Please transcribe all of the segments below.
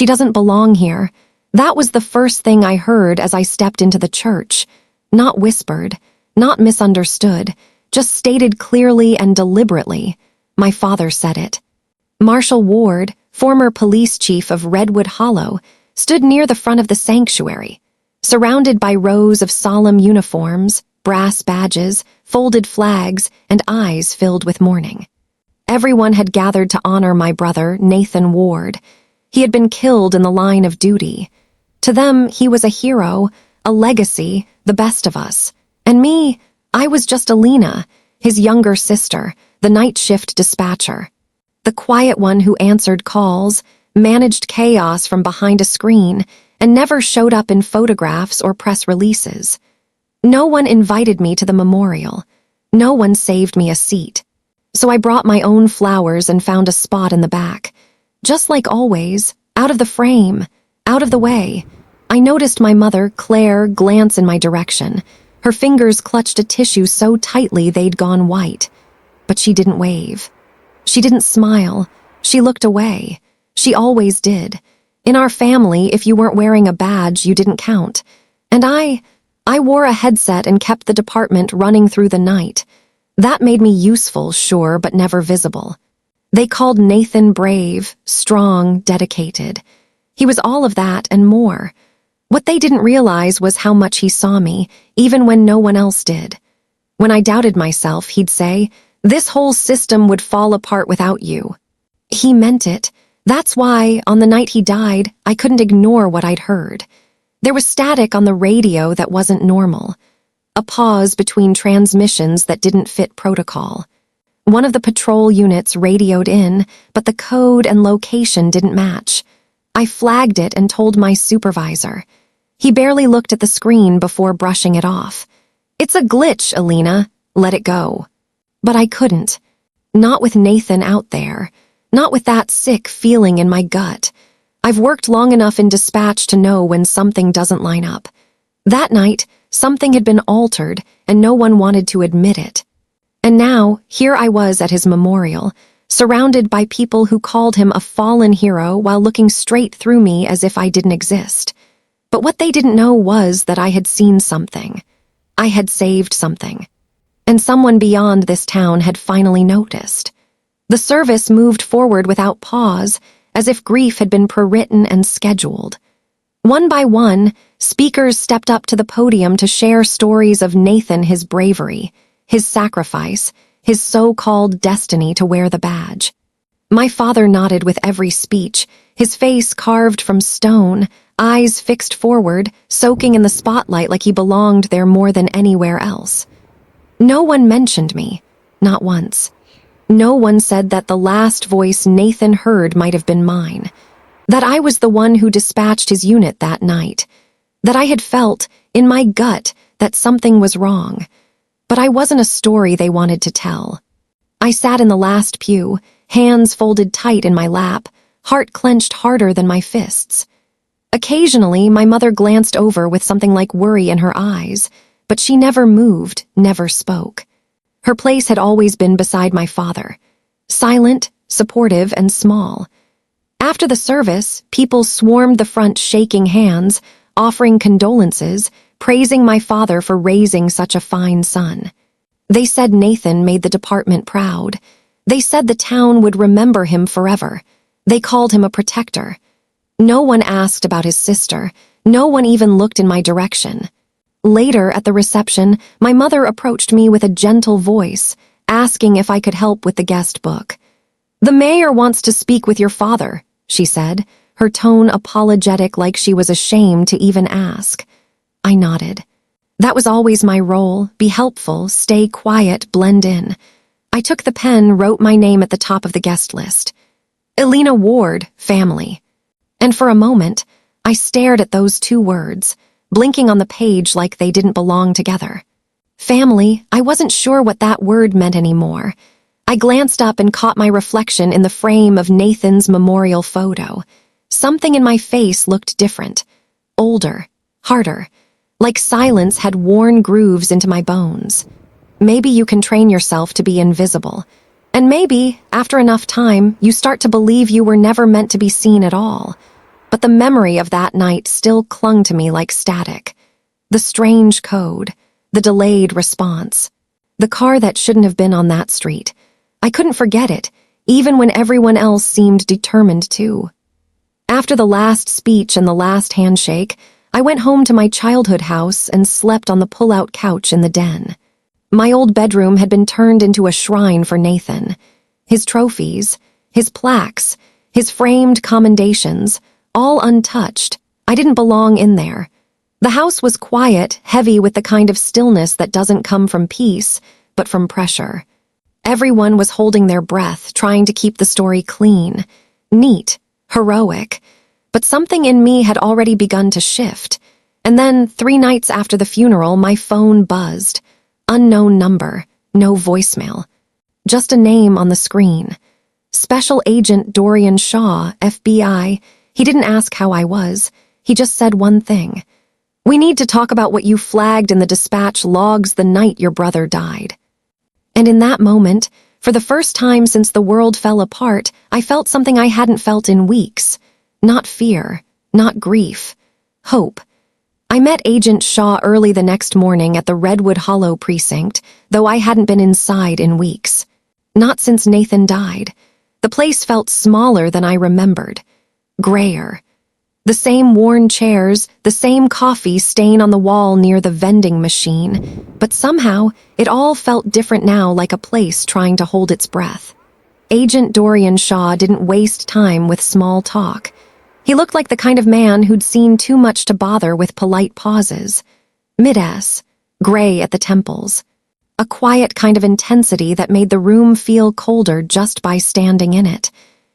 She doesn't belong here. That was the first thing I heard as I stepped into the church. Not whispered, not misunderstood, just stated clearly and deliberately. My father said it. Marshal Ward, former police chief of Redwood Hollow, stood near the front of the sanctuary, surrounded by rows of solemn uniforms, brass badges, folded flags, and eyes filled with mourning. Everyone had gathered to honor my brother, Nathan Ward. He had been killed in the line of duty. To them, he was a hero, a legacy, the best of us. And me, I was just Elena, his younger sister, the night shift dispatcher. The quiet one who answered calls, managed chaos from behind a screen, and never showed up in photographs or press releases. No one invited me to the memorial. No one saved me a seat. So I brought my own flowers and found a spot in the back. Just like always, out of the frame, out of the way. I noticed my mother, Claire, glance in my direction. Her fingers clutched a tissue so tightly they'd gone white. But she didn't wave. She didn't smile. She looked away. She always did. In our family, if you weren't wearing a badge, you didn't count. And I wore a headset and kept the department running through the night. That made me useful, sure, but never visible. They called Nathan brave, strong, dedicated. He was all of that and more. What they didn't realize was how much he saw me, even when no one else did. When I doubted myself, he'd say, "This whole system would fall apart without you." He meant it. That's why, on the night he died, I couldn't ignore what I'd heard. There was static on the radio that wasn't normal. A pause between transmissions that didn't fit protocol. One of the patrol units radioed in, but the code and location didn't match. I flagged it and told my supervisor. He barely looked at the screen before brushing it off. "It's a glitch, Elena. Let it go." But I couldn't. Not with Nathan out there. Not with that sick feeling in my gut. I've worked long enough in dispatch to know when something doesn't line up. That night, something had been altered, and no one wanted to admit it. And now, here I was at his memorial, surrounded by people who called him a fallen hero while looking straight through me as if I didn't exist. But what they didn't know was that I had seen something. I had saved something. And someone beyond this town had finally noticed. The service moved forward without pause, as if grief had been pre-written and scheduled. One by one, speakers stepped up to the podium to share stories of Nathan, his bravery, his sacrifice, his so-called destiny to wear the badge. My father nodded with every speech, his face carved from stone, eyes fixed forward, soaking in the spotlight like he belonged there more than anywhere else. No one mentioned me, not once. No one said that the last voice Nathan heard might have been mine, that I was the one who dispatched his unit that night, that I had felt, in my gut, that something was wrong. But I wasn't a story they wanted to tell. I sat in the last pew, hands folded tight in my lap, heart clenched harder than my fists. Occasionally, my mother glanced over with something like worry in her eyes, but she never moved, never spoke. Her place had always been beside my father, silent, supportive, and small. After the service, people swarmed the front shaking hands, offering condolences, praising my father for raising such a fine son. They said Nathan made the department proud. They said the town would remember him forever. They called him a protector. No one asked about his sister. No one even looked in my direction. Later, at the reception, my mother approached me with a gentle voice, asking if I could help with the guest book. "The mayor wants to speak with your father," she said, her tone apologetic like she was ashamed to even ask. I nodded. That was always my role, be helpful, stay quiet, blend in. I took the pen, wrote my name at the top of the guest list. Elena Ward, family. And for a moment, I stared at those two words, blinking on the page like they didn't belong together. Family, I wasn't sure what that word meant anymore. I glanced up and caught my reflection in the frame of Nathan's memorial photo. Something in my face looked different, older, harder, like silence had worn grooves into my bones. Maybe you can train yourself to be invisible. And maybe, after enough time, you start to believe you were never meant to be seen at all. but the memory of that night still clung to me like static. The strange code, the delayed response, the car that shouldn't have been on that street. I couldn't forget it, even when everyone else seemed determined to. After the last speech and the last handshake, I went home to my childhood house and slept on the pull-out couch in the den. My old bedroom had been turned into a shrine for Nathan. His trophies, his plaques, his framed commendations, all untouched. I didn't belong in there. The house was quiet, heavy with the kind of stillness that doesn't come from peace, but from pressure. Everyone was holding their breath, trying to keep the story clean, neat, heroic. But something in me had already begun to shift. And then, 3 nights after the funeral, my phone buzzed. Unknown number, no voicemail. Just a name on the screen. Special Agent Dorian Shaw, FBI. He didn't ask how I was. He just said one thing. "We need to talk about what you flagged in the dispatch logs the night your brother died." And in that moment, for the first time since the world fell apart, I felt something I hadn't felt in weeks. Not fear, not grief. Hope. I met Agent Shaw early the next morning at the Redwood Hollow precinct, though I hadn't been inside in weeks. Not since Nathan died. The place felt smaller than I remembered. Grayer. The same worn chairs, the same coffee stain on the wall near the vending machine, but somehow it all felt different now, like a place trying to hold its breath. Agent Dorian Shaw didn't waste time with small talk. He looked like the kind of man who'd seen too much to bother with polite pauses. Mid-ass, gray at the temples. A quiet kind of intensity that made the room feel colder just by standing in it.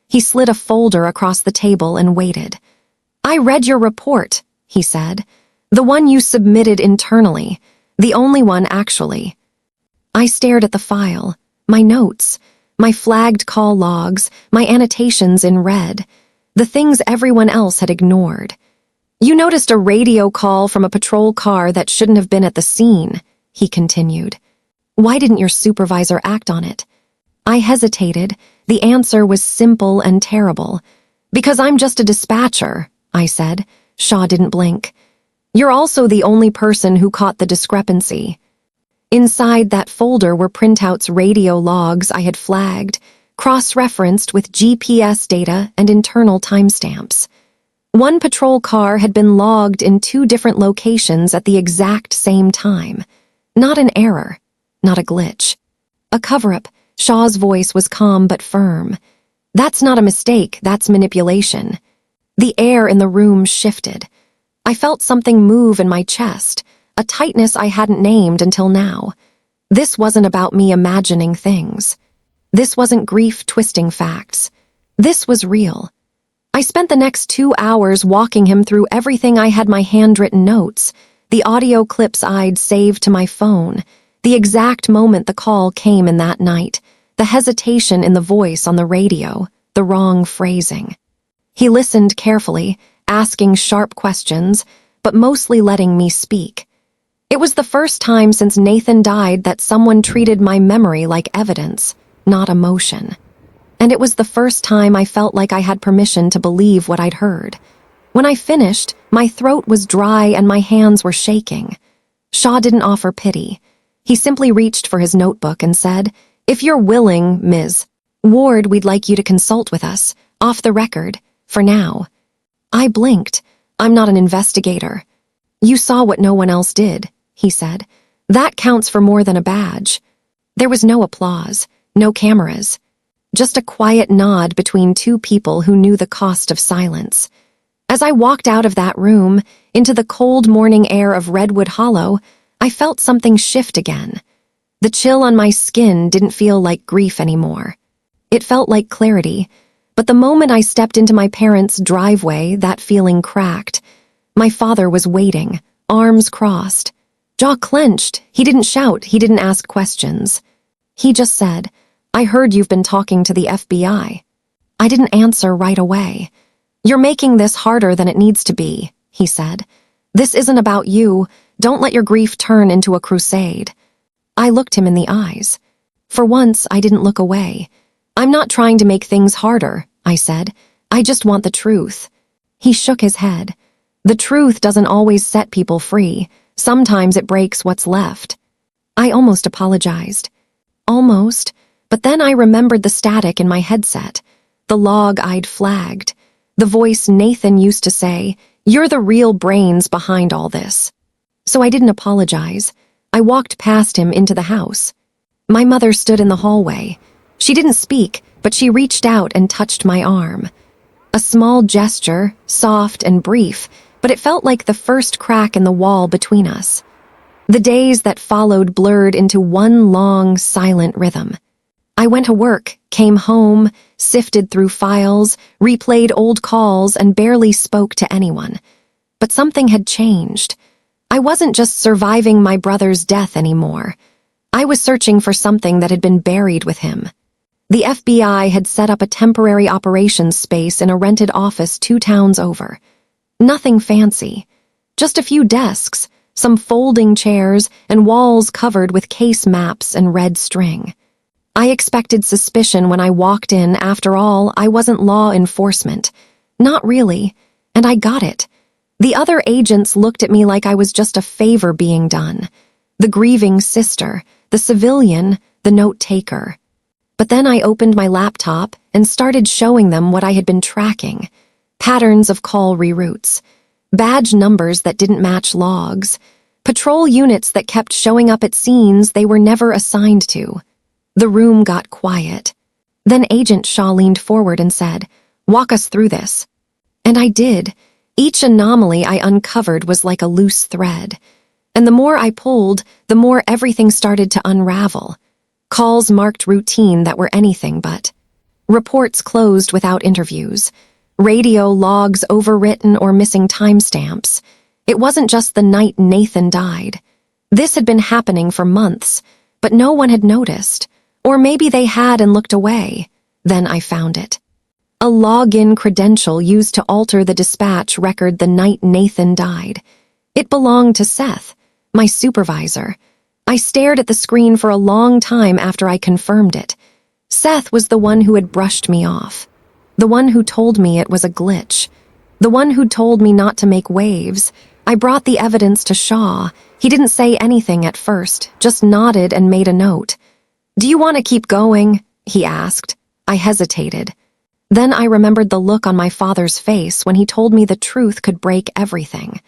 He slid a folder across the table and waited. "I read your report," he said. "The one you submitted internally. The only one, actually." I stared at the file, my notes, my flagged call logs, my annotations in red, the things everyone else had ignored. "You noticed a radio call from a patrol car that shouldn't have been at the scene," he continued. "Why didn't your supervisor act on it?" I hesitated. The answer was simple and terrible. "Because I'm just a dispatcher," I said. Shaw didn't blink. "You're also the only person who caught the discrepancy." Inside that folder were printouts radio logs I had flagged, cross-referenced with GPS data and internal timestamps. One patrol car had been logged in 2 different locations at the exact same time. Not an error, not a glitch. A cover-up. Shaw's voice was calm but firm. "That's not a mistake, that's manipulation." The air in the room shifted. I felt something move in my chest, a tightness I hadn't named until now. This wasn't about me imagining things. This wasn't grief twisting facts. This was real. I spent the next 2 hours walking him through everything I had, my handwritten notes, the audio clips I'd saved to my phone, the exact moment the call came in that night, the hesitation in the voice on the radio, the wrong phrasing. He listened carefully, asking sharp questions, but mostly letting me speak. It was the first time since Nathan died that someone treated my memory like evidence, not emotion. And it was the first time I felt like I had permission to believe what I'd heard. When I finished, my throat was dry and my hands were shaking. Shaw didn't offer pity. He simply reached for his notebook and said, "If you're willing, Ms. Ward, we'd like you to consult with us, off the record, for now." I blinked. "I'm not an investigator." "You saw what no one else did," he said. "That counts for more than a badge." There was no applause, no cameras. Just a quiet nod between 2 people who knew the cost of silence. As I walked out of that room, into the cold morning air of Redwood Hollow, I felt something shift again. The chill on my skin didn't feel like grief anymore. It felt like clarity, but the moment I stepped into my parents' driveway, that feeling cracked. My father was waiting, arms crossed, jaw clenched. He didn't shout, he didn't ask questions. He just said, "I heard you've been talking to the FBI." I didn't answer right away. "You're making this harder than it needs to be," he said. "This isn't about you. Don't let your grief turn into a crusade." I looked him in the eyes. For once, I didn't look away. "I'm not trying to make things harder," I said. "I just want the truth." He shook his head. The truth doesn't always set people free. Sometimes it breaks what's left. I almost apologized. Almost, but then I remembered the static in my headset, the log I'd flagged, the voice Nathan used to say, "You're the real brains behind all this." So I didn't apologize. I walked past him into the house. My mother stood in the hallway. She didn't speak, but she reached out and touched my arm. A small gesture, soft and brief, but it felt like the first crack in the wall between us. The days that followed blurred into one long, silent rhythm. I went to work, came home, sifted through files, replayed old calls, and barely spoke to anyone. But something had changed. I wasn't just surviving my brother's death anymore. I was searching for something that had been buried with him. The FBI had set up a temporary operations space in a rented office 2 towns over. Nothing fancy. Just a few desks, some folding chairs, and walls covered with case maps and red string. I expected suspicion when I walked in. After all, I wasn't law enforcement. Not really, and I got it. The other agents looked at me like I was just a favor being done. The grieving sister, the civilian, the note-taker. But then I opened my laptop and started showing them what I had been tracking. Patterns of call reroutes, badge numbers that didn't match logs, patrol units that kept showing up at scenes they were never assigned to. The room got quiet. Then Agent Shaw leaned forward and said, "Walk us through this." And I did. Each anomaly I uncovered was like a loose thread. And the more I pulled, the more everything started to unravel. Calls marked routine that were anything but. Reports closed without interviews. Radio logs overwritten or missing timestamps. It wasn't just the night Nathan died. This had been happening for months, but no one had noticed. Or maybe they had and looked away. Then I found it. A login credential used to alter the dispatch record the night Nathan died. It belonged to Seth, my supervisor. I stared at the screen for a long time after I confirmed it. Seth was the one who had brushed me off. The one who told me it was a glitch. The one who told me not to make waves. I brought the evidence to Shaw. He didn't say anything at first, just nodded and made a note. "Do you want to keep going?" he asked. I hesitated. Then I remembered the look on my father's face when he told me the truth could break everything.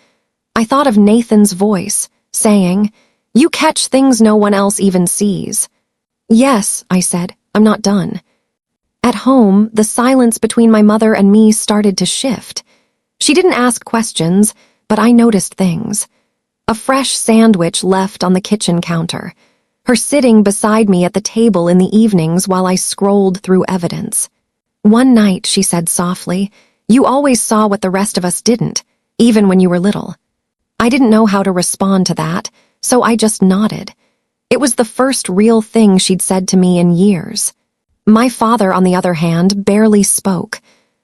I thought of Nathan's voice, saying, "You catch things no one else even sees." "Yes," I said, "I'm not done." At home, the silence between my mother and me started to shift. She didn't ask questions, but I noticed things. A fresh sandwich left on the kitchen counter. Her sitting beside me at the table in the evenings while I scrolled through evidence. One night, she said softly, "You always saw what the rest of us didn't, even when you were little." I didn't know how to respond to that, so I just nodded. It was the first real thing she'd said to me in years. My father, on the other hand, barely spoke.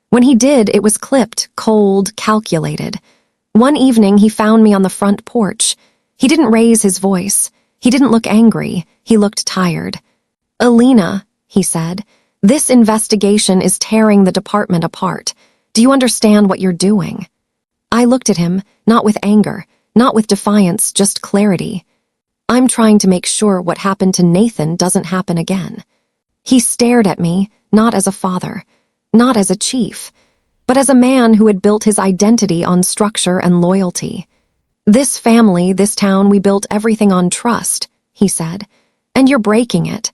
When he did, it was clipped, cold, calculated. One evening, he found me on the front porch. He didn't raise his voice. He didn't look angry. He looked tired. "Elena," he said, "this investigation is tearing the department apart. Do you understand what you're doing?" I looked at him, not with anger, not with defiance, just clarity. "I'm trying to make sure what happened to Nathan doesn't happen again." He stared at me, not as a father, not as a chief, but as a man who had built his identity on structure and loyalty. "This family, this town, we built everything on trust," he said, "and you're breaking it."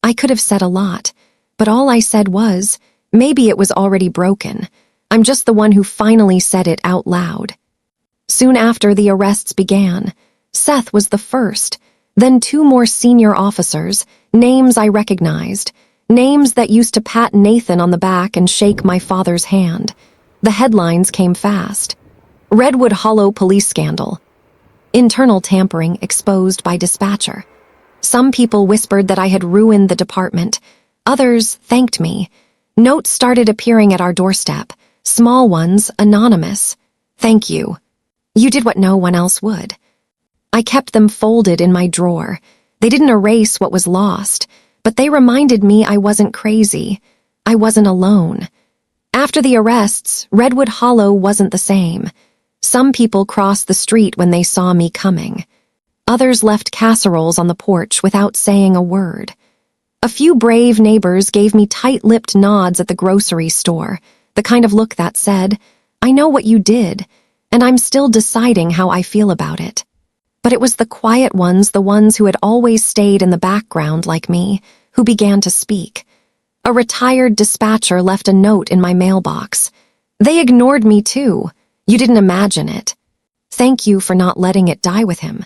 I could have said a lot, but all I said was, maybe it was already broken. I'm just the one who finally said it out loud. Soon after, the arrests began. Seth was the first, then 2 more senior officers, names I recognized, names that used to pat Nathan on the back and shake my father's hand. The headlines came fast. Redwood Hollow police scandal. Internal tampering exposed by dispatcher. Some people whispered that I had ruined the department. Others thanked me. Notes started appearing at our doorstep. Small ones, anonymous. "Thank you. You did what no one else would." I kept them folded in my drawer. They didn't erase what was lost, but they reminded me I wasn't crazy. I wasn't alone. After the arrests, Redwood Hollow wasn't the same. Some people crossed the street when they saw me coming. Others left casseroles on the porch without saying a word. A few brave neighbors gave me tight-lipped nods at the grocery store, the kind of look that said, "I know what you did, and I'm still deciding how I feel about it." But it was the quiet ones, the ones who had always stayed in the background like me, who began to speak. A retired dispatcher left a note in my mailbox. "They ignored me too. You didn't imagine it. Thank you for not letting it die with him."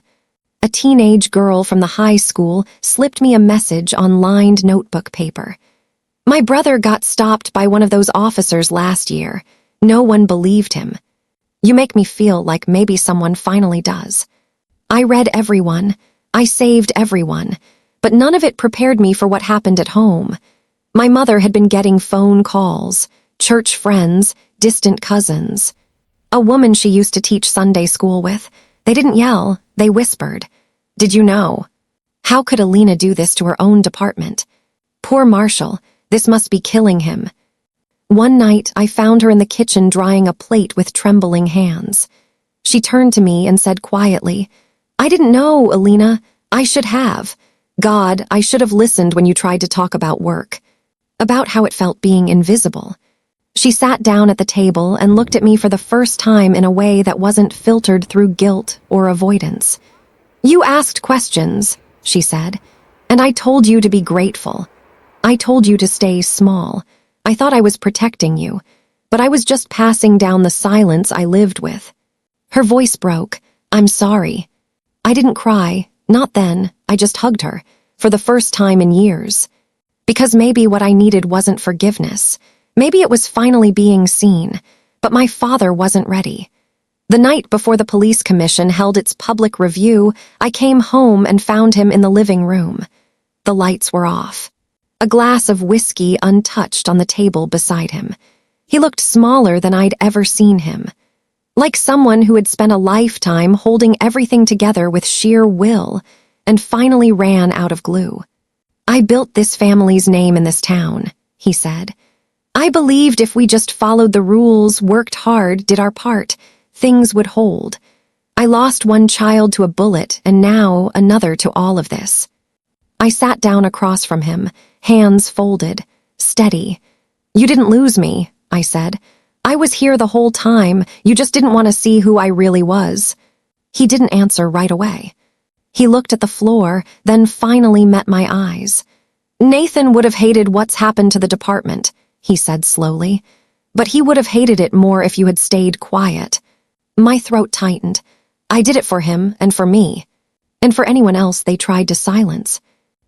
A teenage girl from the high school slipped me a message on lined notebook paper. "My brother got stopped by one of those officers last year. No one believed him. You make me feel like maybe someone finally does." I read everyone. I saved everyone. But none of it prepared me for what happened at home. My mother had been getting phone calls, church friends, distant cousins. A woman she used to teach Sunday school with. They didn't yell, they whispered. "Did you know?" How could Elena do this to her own department? Poor Marshall, this must be killing him. One night, I found her in the kitchen drying a plate with trembling hands. She turned to me and said quietly, "I didn't know, Elena. I should have. God, I should have listened when you tried to talk about work. About how it felt being invisible." She sat down at the table and looked at me for the first time in a way that wasn't filtered through guilt or avoidance. "You asked questions," she said, "and I told you to be grateful. I told you to stay small. I thought I was protecting you, but I was just passing down the silence I lived with." Her voice broke. "I'm sorry." I didn't cry, not then. I just hugged her, for the first time in years. Because maybe what I needed wasn't forgiveness. Maybe it was finally being seen, but my father wasn't ready. The night before the police commission held its public review, I came home and found him in the living room. The lights were off. A glass of whiskey untouched on the table beside him. He looked smaller than I'd ever seen him. Like someone who had spent a lifetime holding everything together with sheer will and finally ran out of glue. "I built this family's name in this town," he said. "I believed if we just followed the rules, worked hard, did our part, things would hold. I lost one child to a bullet and now another to all of this." I sat down across from him, hands folded, steady. "You didn't lose me," I said. "I was here the whole time. You just didn't want to see who I really was." He didn't answer right away. He looked at the floor, then finally met my eyes. "Nathan would have hated what's happened to the department," he said slowly. "But he would have hated it more if you had stayed quiet." My throat tightened. I did it for him and for me. And for anyone else they tried to silence.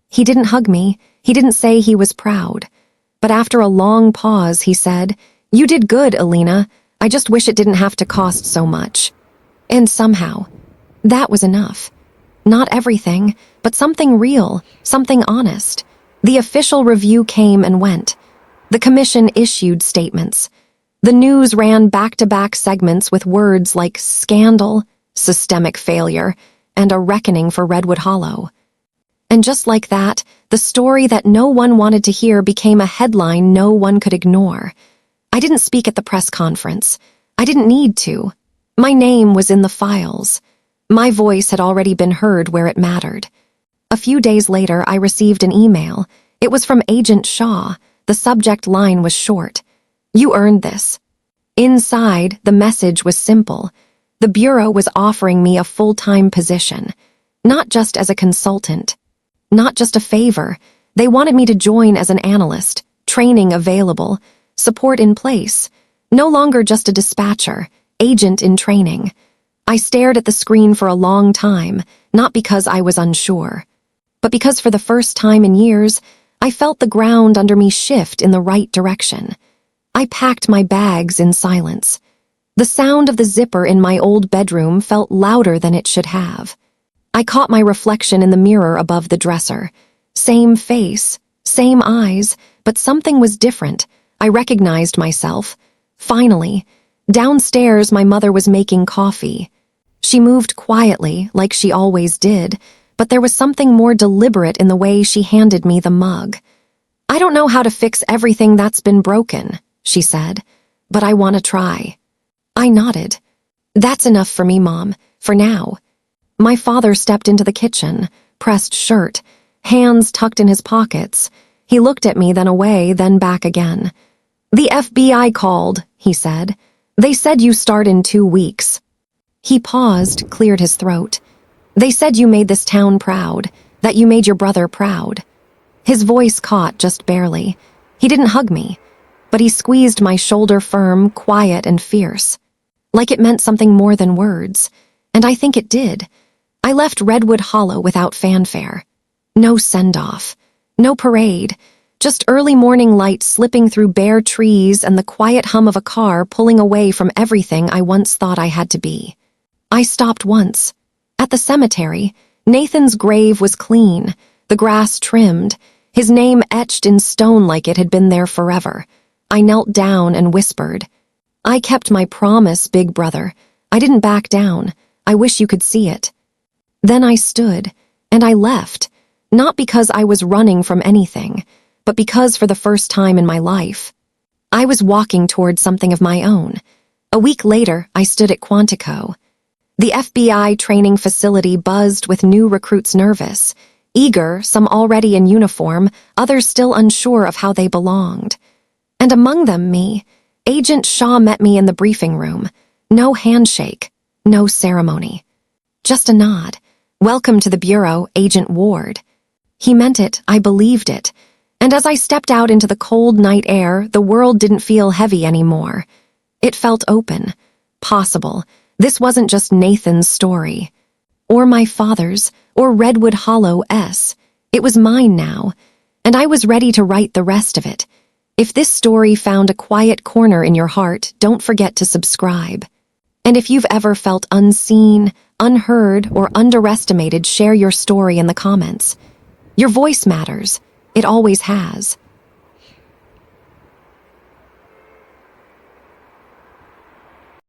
He didn't hug me. He didn't say he was proud. But after a long pause, he said, "You did good, Elena. I just wish it didn't have to cost so much." And somehow, that was enough. Not everything, but something real, something honest. The official review came and went. The commission issued statements. The news ran back-to-back segments with words like scandal, systemic failure, and a reckoning for Redwood Hollow. And just like that, the story that no one wanted to hear became a headline no one could ignore. I didn't speak at the press conference. I didn't need to. My name was in the files. My voice had already been heard where it mattered. A few days later, I received an email. It was from Agent Shaw. The subject line was short. "You earned this." Inside, the message was simple. The Bureau was offering me a full-time position. Not just as a consultant. Not just a favor. They wanted me to join as an analyst, training available, support in place. No longer just a dispatcher, agent in training. I stared at the screen for a long time, not because I was unsure, but because for the first time in years, I felt the ground under me shift in the right direction. I packed my bags in silence. The sound of the zipper in my old bedroom felt louder than it should have. I caught my reflection in the mirror above the dresser. Same face, same eyes, but something was different. I recognized myself. Finally, downstairs my mother was making coffee. She moved quietly, like she always did, but there was something more deliberate in the way she handed me the mug. "I don't know how to fix everything that's been broken," she said. but I want to try." I nodded. "That's enough for me, Mom, for now." My father stepped into the kitchen, pressed shirt, hands tucked in his pockets. He looked at me, then away, then back again. "The FBI called," he said. "They said you start in 2 weeks." He paused, cleared his throat. "They said you made this town proud, that you made your brother proud." His voice caught just barely. He didn't hug me, but he squeezed my shoulder firm, quiet and fierce, like it meant something more than words. And I think it did. I left Redwood Hollow without fanfare. No send-off, no parade, just early morning light slipping through bare trees and the quiet hum of a car pulling away from everything I once thought I had to be. I stopped once. At the cemetery, Nathan's grave was clean, the grass trimmed, his name etched in stone like it had been there forever. I knelt down and whispered, "I kept my promise, big brother. I didn't back down. I wish you could see it." Then I stood, and I left, not because I was running from anything, but because for the first time in my life, I was walking toward something of my own. A week later, I stood at Quantico. The FBI training facility buzzed with new recruits, nervous, eager, some already in uniform, others still unsure of how they belonged. And among them, me. Agent Shaw met me in the briefing room. No handshake, no ceremony. Just a nod. "Welcome to the Bureau, Agent Ward." He meant it, I believed it. And as I stepped out into the cold night air, the world didn't feel heavy anymore. It felt open, possible. This wasn't just Nathan's story, or my father's, or Redwood Hollow's. It was mine now, and I was ready to write the rest of it. If this story found a quiet corner in your heart, don't forget to subscribe. And if you've ever felt unseen, unheard, or underestimated, share your story in the comments. Your voice matters. It always has.